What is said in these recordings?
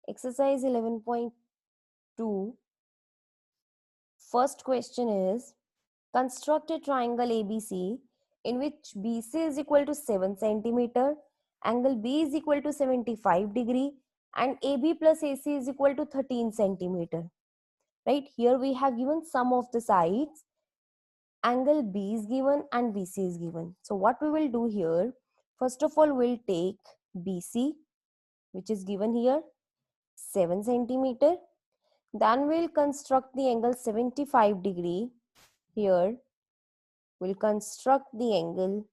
Exercise 11.2. First question is, construct a triangle ABC in which BC is equal to 7 centimeter, angle B is equal to 75 degree, and AB plus AC is equal to 13 centimeter. Right, here we have given sum of the sides, angle B is given and BC is given. So what we will do here, first of all we'll take BC, which is given here, 7 centimeter. Then we'll construct the angle 75 degree. Here we'll construct the angle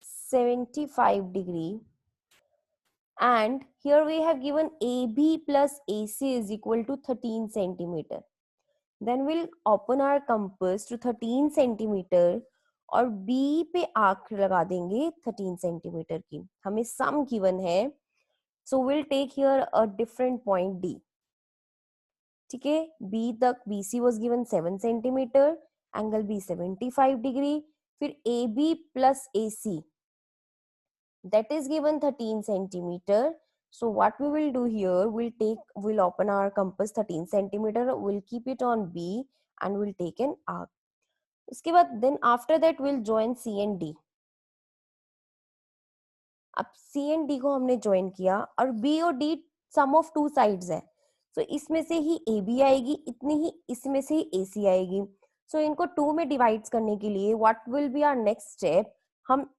75 degree, and here we have given AB plus AC is equal to 13 centimeter. Then we'll open our compass to 13 centimeter और B पे arc लगा देंगे 13 centimetre की. हमें सम given है, so we'll take here a different point D. ठीक है, B तक BC was given 7 centimeter, angle B 75 degree, फिर AB plus AC that is given 13 centimeter. So what we will do here, we'll open our compass 13 centimeter, we'll keep it on B and we'll take an arc. उसके बाद then after that we'll join C and D. अब C and D को हमने join किया और B और D sum of two sides है, so इसमें से ही AB आएगी, इतनी ही इसमें से ही AC आएगी. So इनको 2 में डिवाइड करने के लिए what will be our next step, हम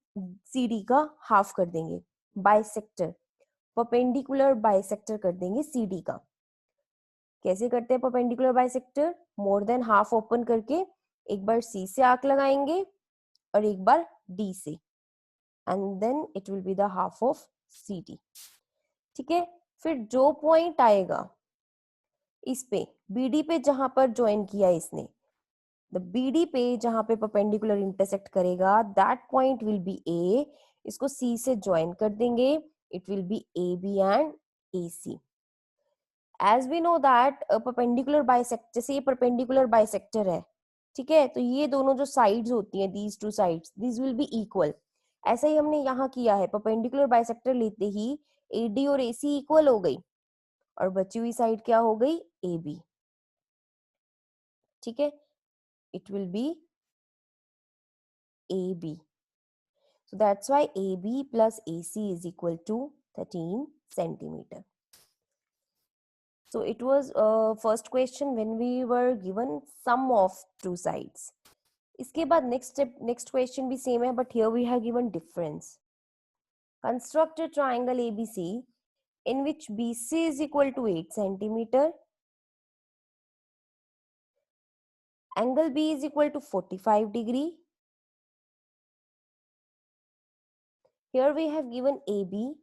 CD का हाफ कर देंगे, बाइसेक्टर, परपेंडिकुलर बाइसेक्टर कर देंगे CD का. कैसे करते हैं perpendicular bisector, more than half open करके एक बार C से आर्क लगाएंगे और एक बार D से, and then it will be the half of CD. ठीक है, फिर जो पॉइंट आएगा इस पे BD पे जहां पर ज्वाइन किया इसने, द BD पे जहां पे परपेंडिकुलर इंटरसेक्ट करेगा, that point will be A. इसको C से ज्वाइन कर देंगे, it will be AB and AC. As we know that perpendicular bisector, जैसे ये परपेंडिकुलर बाइसेक्टर है, ठीक है, तो ये दोनों जो साइड्स होती हैं, these two sides, these will be equal. ऐसा ही हमने यहाँ किया है, परपेंडिकुलर बाइसेक्टर लेते ही AD और AC इक्वल हो गई और बची हुई साइड क्या हो गई, AB. ठीक है, it will be AB. So that's why AB plus AC is equal to 13 centimeter. So it was first question when we were given sum of two sides. इसके बाद next question भी same है, but here we have given difference. Construct a triangle ABC in which BC is equal to 8 centimeter, angle B is equal to 45 degree. Here we have given AB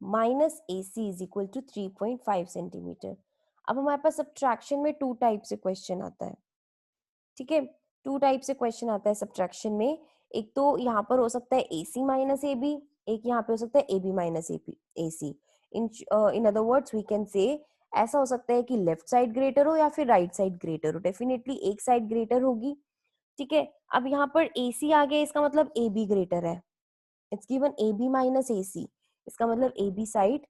minus AC is equal to 3.5 centimeter. अब हमारे पास subtraction में 2 type से question आता है. ठीक है, 2 type से question आता है सब्ट्रैक्शन में. एक तो यहाँ पर हो सकता है AC माइनस AB, एक यहाँ पे हो सकता है AB minus AC. In other words we can say, ऐसा हो सकता है कि लेफ्ट साइड ग्रेटर हो या फिर राइट साइड ग्रेटर हो, डेफिनेटली एक साइड ग्रेटर होगी. ठीक है, अब यहाँ पर AC आ गया, इसका मतलब AB ग्रेटर है. It's given AB minus AC, इसका मतलब AB साइड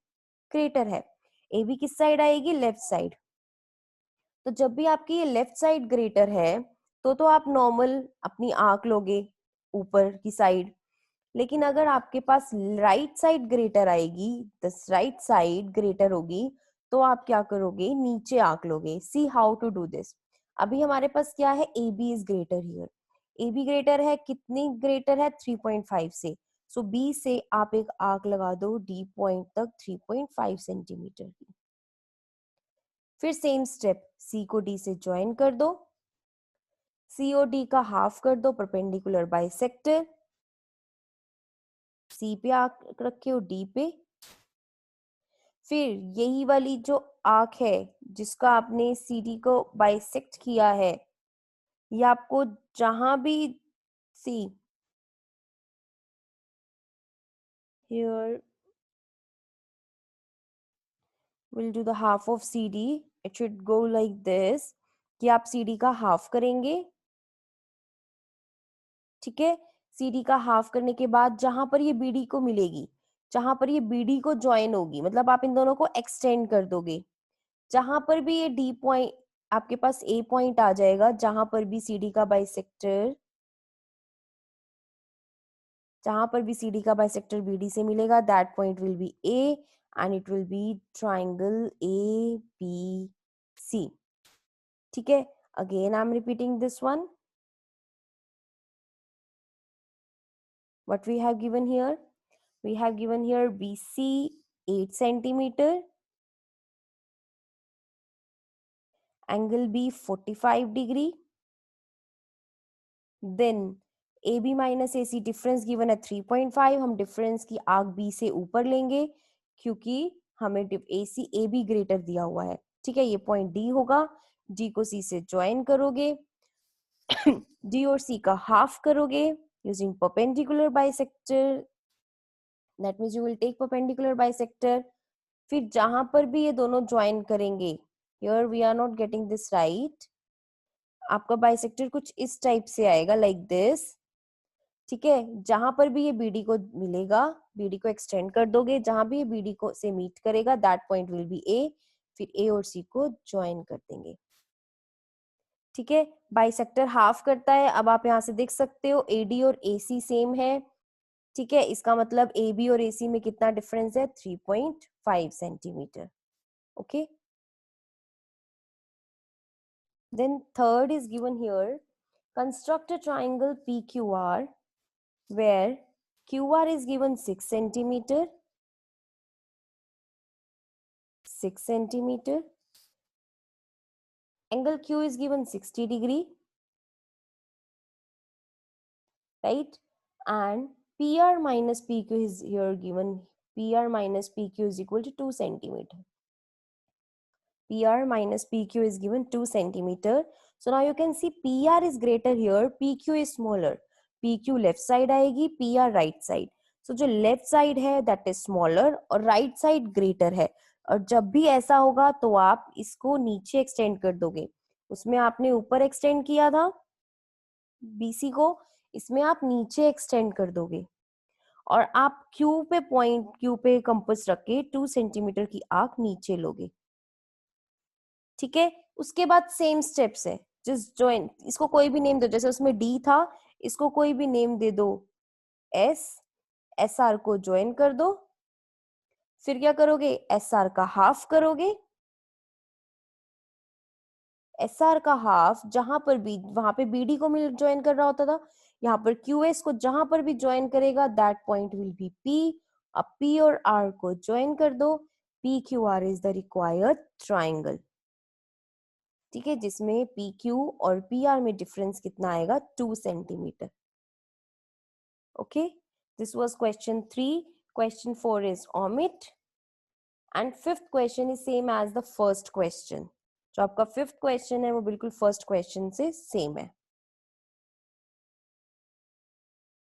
ग्रेटर है. AB किस साइड आएगी, लेफ्ट साइड. तो जब भी आपकी ये लेफ्ट साइड ग्रेटर है तो आप नॉर्मल अपनी आंख लोगे ऊपर की साइड. लेकिन अगर आपके पास राइट साइड ग्रेटर आएगी, द राइट साइड ग्रेटर होगी, तो आप क्या करोगे, नीचे आंख लोगे. See how to do this. अभी हमारे पास क्या है, AB is greater here. AB greater है, कितनी ग्रेटर है, 3.5 से. सो B से आप एक आर्क लगा दो D पॉइंट तक 3.5 सेंटीमीटर की. फिर सेम स्टेप, C को D से ज्वाइन कर दो, C और D का हाफ कर दो परपेंडिकुलर बाइसेक्टर. C पे आर्क रखे हो D पे. फिर यही वाली जो आर्क है जिसका आपने CD को बाइसेक्ट किया है, ये आपको जहां भी C, here we'll do the half of CD, it should go like this, कि आप CD का हाफ करेंगे. ठीक है, CD का हाफ करने के बाद जहां पर ये BD को मिलेगी, जहां पर ये BD को ज्वाइन होगी, मतलब आप इन दोनों को एक्सटेंड कर दोगे. जहां पर भी ये डी पॉइंट आपके पास ए पॉइंट आ जाएगा, जहां पर भी सीडी का बाइसेक्टर बीडी से मिलेगा, that point will be A and it will be triangle A B C. ठीक है, again I am repeating this one. What we have given here? We have given here BC 8 centimeter, angle B 45 degree, then AB minus AC difference given है 3.5. हम difference की arc B से ऊपर लेंगे क्योंकि हमें AC AB ग्रेटर दिया हुआ है. ठीक है, ये पॉइंट D होगा. D को C से ज्वाइन करोगे, D और C का हाफ करोगे using perpendicular bisector. That means you will take perpendicular bisector. फिर जहां पर भी ये दोनों ज्वाइन करेंगे, here we are not getting this right, आपका बाइसेक्टर कुछ इस टाइप से आएगा, लाइक दिस. ठीक है, जहां पर भी ये बीडी को मिलेगा, बीडी को एक्सटेंड कर दोगे, जहां भी ये बीडी को से मीट करेगा, दैट पॉइंट विल बी ए. फिर ए और सी को ज्वाइन कर देंगे. ठीक है, बाइसेक्टर हाफ करता है. अब आप यहाँ से देख सकते हो एडी और एसी सेम है. ठीक है, इसका मतलब ए बी और एसी में कितना डिफरेंस है? 3.5 centimetre. Okay, then third is given here. Construct a triangle PQR where QR is given 6 centimeter, 6 centimeter. Angle Q is given 60 degree, right? And PR minus PQ is here given. PR minus PQ is equal to 2 centimeter. PR minus PQ is given 2 centimeter. So now you can see PR is greater here, PQ is smaller. PQ left side आएगी, PR right side. So जो left side है that is smaller और right side greater है. और जब भी ऐसा होगा तो आप इसको नीचे एक्सटेंड कर दोगे. उसमें आपने ऊपर एक्सटेंड किया था BC को, इसमें आप नीचे एक्सटेंड कर दोगे और आप Q पे कंपास रख के 2 सेंटीमीटर की आर्क नीचे लोगे. ठीक है, उसके बाद सेम स्टेप्स है. जस्ट ज्वाइन, इसको कोई भी नेम दो, जैसे उसमें डी था, इसको कोई भी नेम दे दो एस. एस आर को ज्वाइन कर दो. फिर क्या करोगे? एस आर का हाफ करोगे. एस आर का हाफ जहां पर भी, वहां पे बीडी को मिल ज्वाइन कर रहा होता था, यहाँ पर क्यूएस को जहां पर भी ज्वाइन करेगा that point will be P. अब पी और आर को ज्वाइन कर दो. P Q R is the required triangle. ठीक है, जिसमें पी क्यू और पी आर में डिफरेंस कितना आएगा? 2 centimetre. Okay, this was question 3. Question 4 is omit and fifth question is same as the first question. जो आपका फिफ्थ क्वेश्चन है वो बिल्कुल फर्स्ट क्वेश्चन से सेम है.